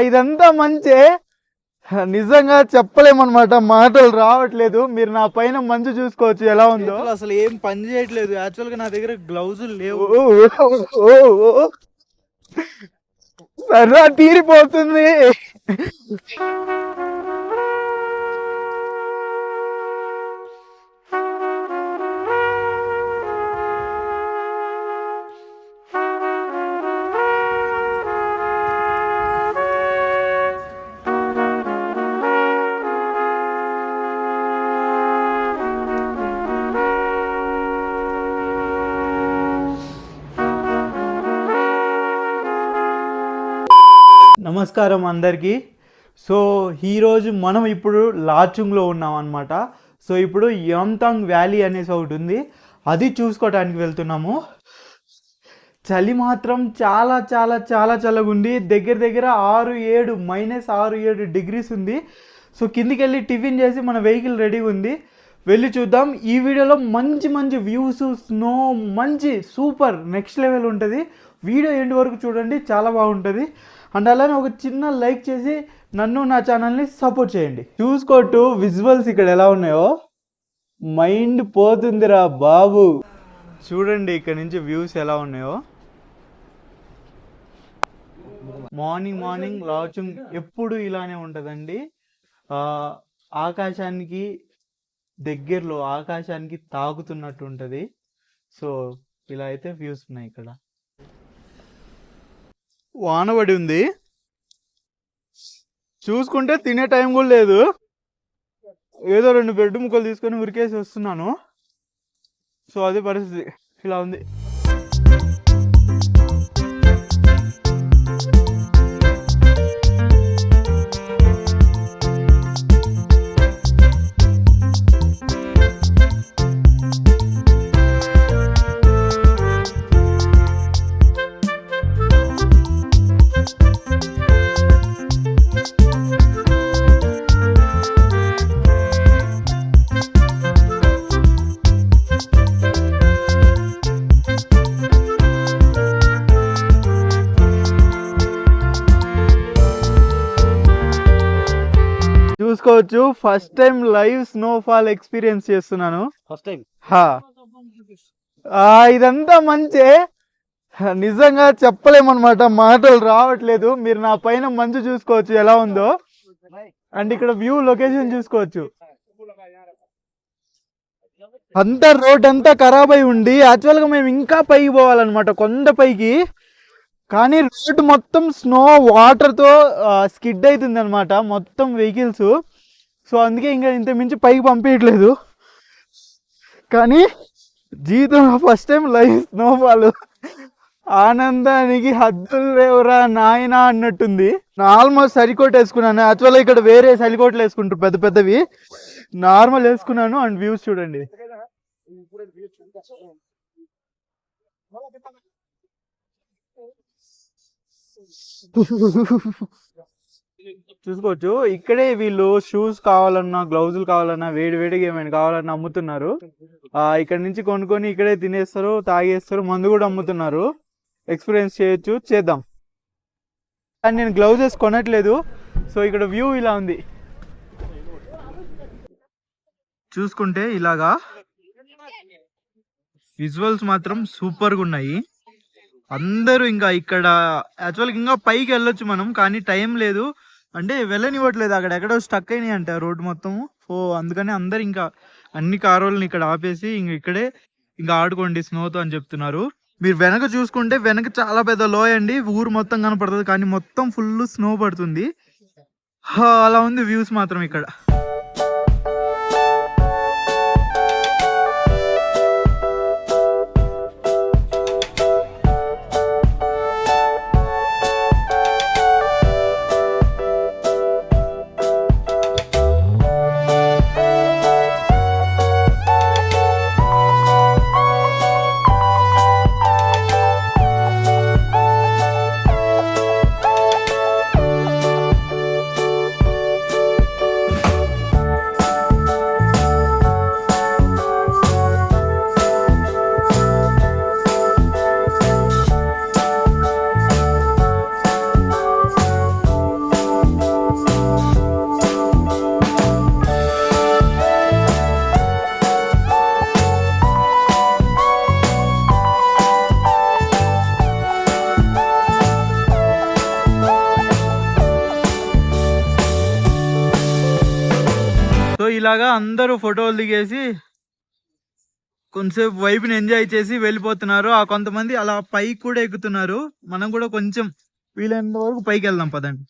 ఇదంతా మంచే. నిజంగా చెప్పలేమన్నమాట, మాటలు రావట్లేదు. మీరు నా పైన మంచు చూసుకోవచ్చు ఎలా ఉందో. అసలు ఏం పని చేయట్లేదు. యాక్చువల్ గా నా దగ్గర గ్లౌజులు లేవు. సర్రా తీరిపోతుంది. నమస్కారం అందరికీ. సో ఈరోజు మనం ఇప్పుడు లాచుంగ్లో ఉన్నాం అనమాట. సో ఇప్పుడు యాంతాంగ్ వ్యాలీ అనేసి ఒకటి ఉంది, అది చూసుకోవడానికి వెళ్తున్నాము. చలి మాత్రం చాలా చాలా చాలా చల్లగా ఉంది. దగ్గర దగ్గర -6-7 డిగ్రీస్ ఉంది. సో కిందికి వెళ్ళి టిఫిన్ చేసి మన వెహికల్ రెడీగా ఉంది, వెళ్ళి చూద్దాం. ఈ వీడియోలో మంచి మంచి వ్యూస్, స్నో, మంచి సూపర్ నెక్స్ట్ లెవెల్ ఉంటుంది. వీడియో ఎండ్ వరకు చూడండి, చాలా బాగుంటుంది. అండ్ అలానే ఒక చిన్న లైక్ చేసి నన్ను, నా ఛానల్ని సపోర్ట్ చేయండి. చూసుకోట్టు విజువల్స్ ఇక్కడ ఎలా ఉన్నాయో, మైండ్ పోతుందిరా బాబు. చూడండి ఇక్కడ నుంచి వ్యూస్ ఎలా ఉన్నాయో. మార్నింగ్ లాచుంగ్ ఎప్పుడు ఇలానే ఉంటుందండి. ఆకాశానికి దగ్గరలో, ఆకాశానికి తాకుతున్నట్టు ఉంటుంది. సో ఇలా అయితే వ్యూస్ ఉన్నాయి. ఇక్కడ వానబడి ఉంది, చూసుకుంటే తినే టైం కూడా లేదు. ఏదో 2 బ్రెడ్ ముక్కలు తీసుకొని ఉరికేసి వస్తున్నాను. సో అదే పరిస్థితి, ఇలా ఉంది. చూసుకోవచ్చు, first time live snowfall experience చేస్తున్నాను. First time. ఇదంతా మంచే. నిజంగా చెప్పలేమన్నమాట, మాటలు రావట్లేదు. మీరు నా పైన మంచు చూసుకోవచ్చు ఎలా ఉందో. అండ్ ఇక్కడ వ్యూ లొకేషన్ చూసుకోవచ్చు. అంతా రోడ్ అంతా ఖరాబ్ అయి ఉండి, యాక్చువల్గా మేము ఇంకా పైకి పోవాలన్నమాట, కొండ పైకి. కానీ రోడ్ మొత్తం స్నో వాటర్తో స్కిడ్ అవుతుంది అనమాట మొత్తం వెహికల్స్. సో అందుకే ఇంకా ఇంత మించి పైకి పంపించట్లేదు. కానీ జీవితంలో ఫస్ట్ టైం లైవ్ స్నోఫాల్, ఆనందానికి హద్దులు లేవురా నాయనా అన్నట్టుంది. ఆల్మోస్ట్ సరికోట్ వేసుకున్నాను. యాక్చువల్గా ఇక్కడ వేరే సరికోట్లు వేసుకుంటారు పెద్ద పెద్దవి, నార్మల్ వేసుకున్నాను. అండ్ వ్యూస్ చూడండి. చూసుకోవచ్చు, ఇక్కడే వీళ్ళు షూస్ కావాలన్నా, గ్లౌజులు కావాలన్నా, వేడిగా ఏమైనా కావాలన్నా అమ్ముతున్నారు. ఇక్కడ నుంచి కొనుక్కొని ఇక్కడే తినేస్తారు, తాగేస్తారు. మందు కూడా అమ్ముతున్నారు. ఎక్స్పీరియన్స్ చేయొచ్చు, చేద్దాం. కానీ నేను గ్లౌజెస్ కొనట్లేదు. సో ఇక్కడ వ్యూ ఇలా ఉంది. చూసుకుంటే ఇలాగా విజువల్స్ మాత్రం సూపర్గా ఉన్నాయి. అందరూ ఇంకా ఇక్కడ యాక్చువల్గా ఇంకా పైకి వెళ్ళొచ్చు మనం, కానీ టైం లేదు. అంటే వెళ్ళనివ్వట్లేదు, అక్కడ ఎక్కడో స్టక్ అయినాయి అంట రోడ్డు మొత్తం. సో అందుకని అందరు ఇంకా అన్ని కారులను ఇక్కడ ఆపేసి ఇక్కడే ఇంకా ఆడుకోండి స్నోతో అని చెప్తున్నారు. మీరు వెనక చూసుకుంటే వెనక చాలా పెద్ద లోయ అండి, ఊరు మొత్తం కనపడుతుంది. కానీ మొత్తం ఫుల్ స్నో పడుతుంది. అలా ఉంది వ్యూస్ మాత్రం ఇక్కడ. ఇలాగా అందరూ ఫోటోలు దిగేసి కొంతసేపు వైపుని ఎంజాయ్ చేసి వెళ్ళిపోతున్నారు. ఆ కొంతమంది అలా పైకి కూడా ఎక్కుతున్నారు. మనం కూడా కొంచెం వీలైనంత వరకు పైకి వెళ్దాం పదండి.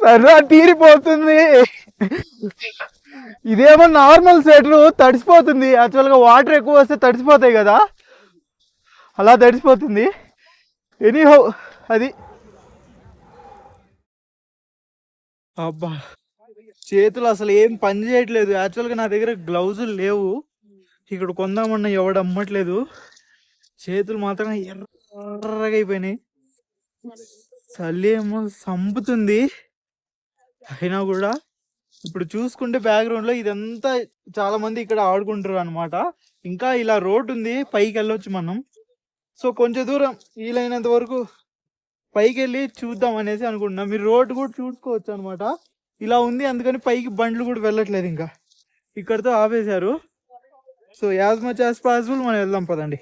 సరదా తీరిపోతుంది. ఇదేమో నార్మల్ స్వెటర్ తడిసిపోతుంది. యాక్చువల్ గా వాటర్ ఎక్కువ వస్తే తడిసిపోతాయి కదా, అలా తడిసిపోతుంది. ఎనీహౌ అది అబ్బా చేతులు అసలు ఏం పని చేయట్లేదు. యాక్చువల్గా నా దగ్గర గ్లౌజులు లేవు. ఇక్కడ కొందామన్నా ఎవడు అమ్మట్లేదు. చేతులు మాత్రం ఎర్రగా అయిపోయినాయి. చలి ఏమో సంపుతుంది. అయినా కూడా ఇప్పుడు చూసుకుంటే బ్యాక్గ్రౌండ్ లో ఇదంతా చాలా మంది ఇక్కడ ఆడుకుంటారు అనమాట. ఇంకా ఇలా రోడ్ ఉంది, పైకి వెళ్ళొచ్చు మనం. సో కొంచెం దూరం వీలైనంత వరకు పైకి వెళ్ళి చూద్దాం అనేసి అనుకుంటున్నాం. మీరు రోడ్డు కూడా చూసుకోవచ్చు అనమాట. ఇలా ఉంది, అందుకని పైకి బండ్లు కూడా వెళ్ళట్లేదు. ఇంకా ఇక్కడతో ఆపేశారు. So as much as possible మనం వెళ్దాం పదండి.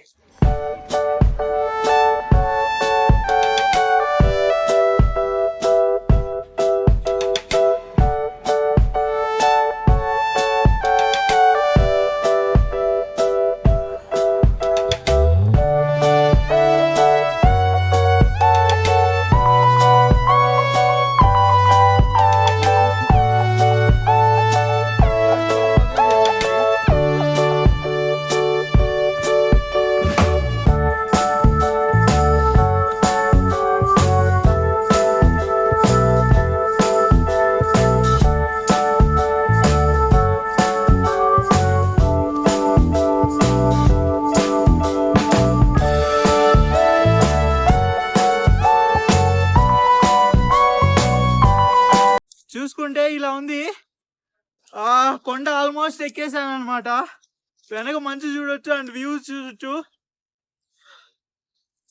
చూసుకుంటే ఇలా ఉంది. ఆ కొండ ఆల్మోస్ట్ ఎక్కేసాను అనమాట. వెనక మంచి చూడొచ్చు అండ్ వ్యూస్ చూడొచ్చు.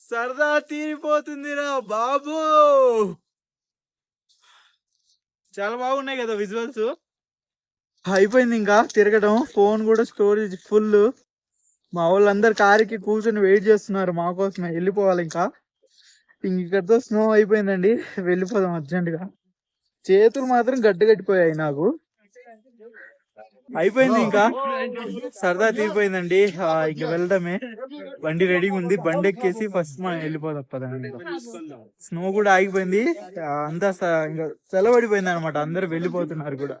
సరదా తీరిపోతుందిరా బాబు. చాలా బాగున్నాయి కదా విజువల్స్. అయిపోయింది ఇంకా తిరగడం. ఫోన్ కూడా స్టోరేజ్ ఫుల్. మా వాళ్ళందరు కారుకి కూర్చొని వెయిట్ చేస్తున్నారు మా కోసమే. వెళ్ళిపోవాలి ఇంకా. ఇక్కడతో స్నో అయిపోయిందండి, వెళ్ళిపోదాం అర్జెంటుగా. చేతులు మాత్రం గడ్డ కట్టిపోయాయి నాకు. అయిపోయింది ఇంకా సరదా తీరిపోయిందండి. ఇంక వెళ్ళడమే. బండి రెడీగా ఉంది, బండి ఎక్కేసి ఫస్ట్ మనం వెళ్ళిపోదాం పదండి. స్నో కూడా ఆగిపోయింది, అంతా ఇంకా చల్లబడిపోయింది అనమాట. అందరు వెళ్ళిపోతున్నారు కూడా.